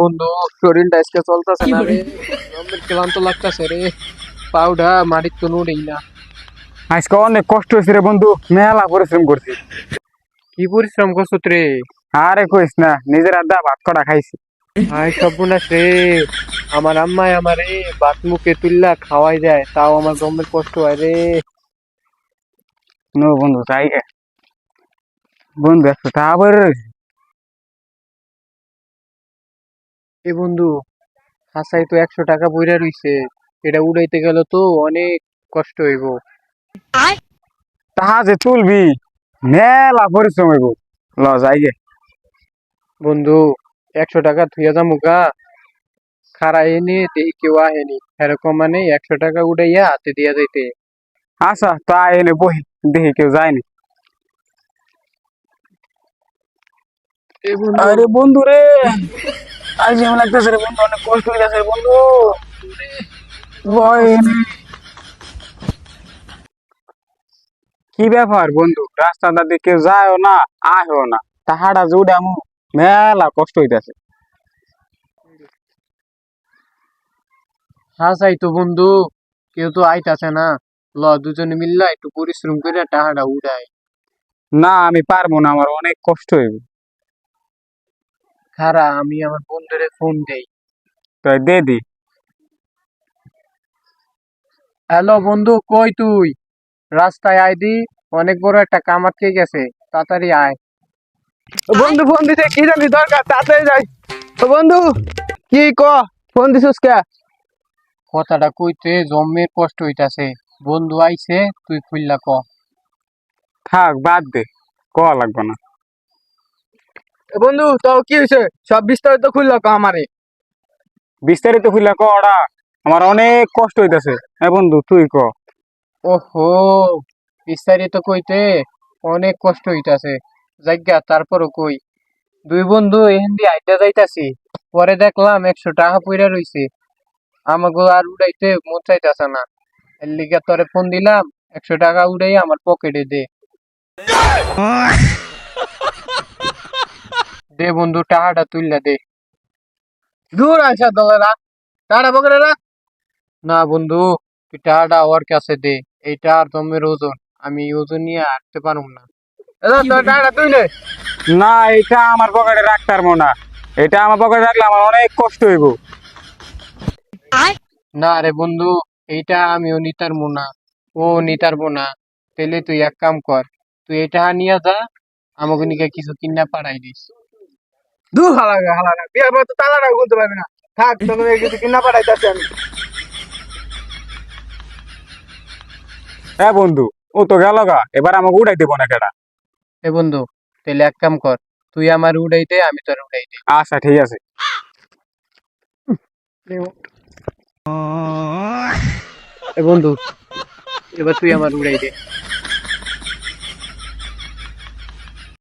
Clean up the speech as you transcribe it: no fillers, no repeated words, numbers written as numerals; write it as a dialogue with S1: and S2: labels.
S1: বন্ধু, শরীরটা আজকে চলতেছে না রে, আমার ক্লান্ত লাগতেছে রে, পাউডা মাটির তো নড়েই না।
S2: আজকে অনেক কষ্ট হয়েছে রে বন্ধু, মেলা পরিশ্রম করছি।
S1: কি পরিশ্রম করছো রে?
S2: আরে কইস না, নিজের আড্ডা ভাত কটা খাইছি।
S1: হায় সর্বনাশ রে, আমার আম্মায় আমারে ভাত মুখে তুললা খাওয়াই যায়, তাও আমার জমের কষ্ট হয় রে।
S2: নো বন্ধু তাই বন্ধু 100 টাকা করে রয়েছে।
S1: এ বন্ধু, হাসাই তো 100 টাকা বইরা রইছে, এটা উড়াইতে গেল তো অনেক কষ্ট হইব।
S2: টাকা যে তুলবি, মেলা পরিশ্রম হইব। ল যাই গে।
S1: বন্ধু, 100 টাকা থুইয়া যামু গা, খারা এনে দেখি কেউ আহেনি, এরকম মানে 100 টাকা উড়াইয়া হাতে দিয়া যাইতে।
S2: আচ্ছা তাই এনে বহি, দেখি কেউ যায়নি।
S1: এ বন্ধু,
S2: আরে বন্ধু রে, আজ এমন লাগতেছে রে বন্ধু, অনেক কষ্ট হইতাছে রে বন্ধু। ভয় এনে। কি ব্যাপার বন্ধু, রাস্তাটা দিয়ে কেউ যায়ও না, আহেও না, টাকাটা জুড়ামু, মেলা কষ্ট হইতাছে।
S1: হাসাই তো বন্ধু, কেউ তো আইতাছে না, ল দুজনে মিল্লা একটু পরিশ্রম করে টাকাটা উড়াই।
S2: না আমি পারবো না, আমার অনেক কষ্ট হইব।
S1: খারা আমি আমার বন্ধুরে ফোন দেই।
S2: তাই দে দি।
S1: হ্যালো বন্ধু, কই তুই? রাস্তায় আয় দি, অনেক বড় একটা কাম আটকে গেছে, তাড়াতাড়ি আয়।
S3: বন্ধু ফোন দিতে কি জানি দরকার, তাড়াতাড়ি যাই। ও বন্ধু, কি ক? ফোন দিছিস কে?
S1: কথাটা কইতে জম্মের কষ্ট হইতাছে, বন্ধু আইছে, তুই খুললা ক।
S2: থাক বাদ দে, কওয়া লাগবে না।
S3: এ বন্ধু তাও কি হয়েছে, সব বিস্তারিত খুললো ক আমারে।
S2: বিস্তারিত খুললা ক ওরা, আমার অনেক কষ্ট হইতাছে। হ্যাঁ বন্ধু তুই ক।
S1: ওহো, বিস্তারিত কইতে অনেক কষ্ট হইতাছে, যাজ্ঞা তারপরও কই। দুই বন্ধু এখান দিয়ে আইডা যাইতাছি, পরে দেখলাম 100 টাকা পইরা রইছে, আমাকে আর উড়াইতে মন চাইতাছে না, এর লিগা তোরে ফোন দিলাম, 100 টাকা উড়াই আমার পকেটে দে। দে বন্ধু, টাকাটা তুইলা দে।
S3: দূর আইসা দলেরা, টাটা বকরে রাখ।
S1: না বন্ধু, তুই টাকাটা ওর কাছে দে, এইটা আর দমের ওজন, আমি এই ওজন নিয়ে হাঁটতে পারুম না।
S3: এলা তোর টাটা তুই নে।
S2: না এটা আমার পকেটে রাখতে পারবো না, এটা আমার পকেটে রাখলে আমার অনেক কষ্ট হইব।
S1: না রে বন্ধু, এইটা আমিও নিতারবো না, ও নিতারবো না, তাহলে তুই এক কাম কর, তুই এটা নিয়ে যা, আমাকে নিকে কিছু কিনা পাঠাই দিস।
S3: দূর হালাগা হালাগা, বিয়ার পর তো তালাটা খুলতে পারবি না। থাক, তোকে কিছু কিনা পাঠাইতেছি আমি।
S2: হ্যাঁ বন্ধু, ও তো গেল গা, এবার আমাকে উড়াই দেবো না কেডা।
S1: এ বন্ধু, তাহলে এক কাম কর, তুই আমার উড়াই দে, আমি তোর উড়াই দে।
S2: আচ্ছা ঠিক আছে।
S1: এ বন্ধু, এবার তুই আমার উড়াই দে।